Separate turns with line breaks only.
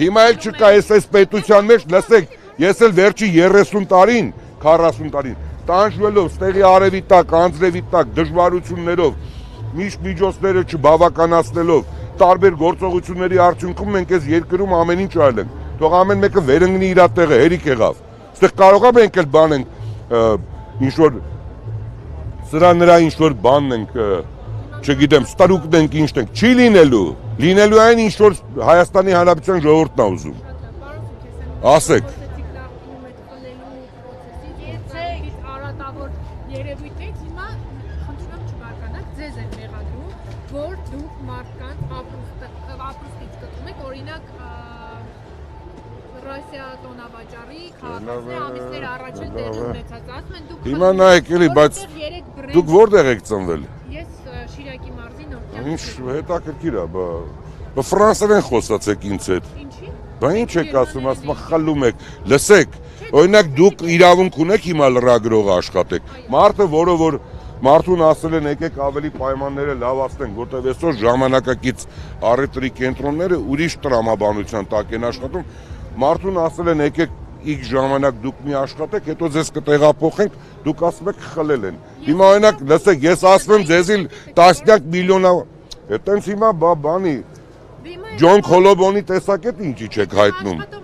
Հիմա էլ չկա այս պետության մեջ, լսեք, ես էլ վերջի 30 տարին, 40 տարին, տանջվելով, ստեղի արևի տակ, անձրևի տակ, դժվարություններով, միշտ միջոցները չբավականացնելով, տարբեր գործողությունների արդյունքում մենք այս երկրում ամեն ինչ այլ ենք։ Թող ամեն մեկը վերընկնի իր տեղը, հերիք եղավ։ Այստեղ կարող է մենք էլ բան ենք, ինչ որ սրա նրա ինչ որ բանն ենք, չգիտեմ, ստրուկն ենք, ինչ ենք, չի լինելու այն ինչ որ Հայաստանի Հանրապետության ժողովուրդն է ուզում։ Ասեք։
Որ դուք մարդկանց ապրուստից կտրում եք, օրինակ Ռոսիա տոնավաճառի քաղաքացիները ամիսներ առաջ էլ տեղի ունեցած, ասում են դուք
հիմա նայեք էլի, բայց դուք որտեղ եք ծնվել։
Ես Շիրակի մարզի Նորքյան։
Ինչ հետաքրքիր է, բա ֆրանսերեն խոսացեք ինձ հետ։
Ինչի՞։
Բա ինչ եք ասում, ասում խլում եք։ Լսեք, օրինակ դուք իրավունք ունեք հիմա լրագրողը աշխատեք։ Մարդը, որը որ Մարդուն ասել են եկեք ավելի պայմանները լավացնենք, որտեղ այսօր ժամանակակից առևտրի կենտրոնները ուրիշ տրամաբանության տակ են աշխատում։ Մարդուն ասել են եկեք X ժամանակ դուք մի աշխատեք, հետո ձեզ կտեղափոխենք, դուք ասում եք խլել են։ Հիմա օրինակ լսեք, ես ասում եմ ձեզ տասնյակ միլիոնա, այտենց հիմա բանի Ջոն Քոլոբոնի տեսակետ ինչի չեք հայտնում։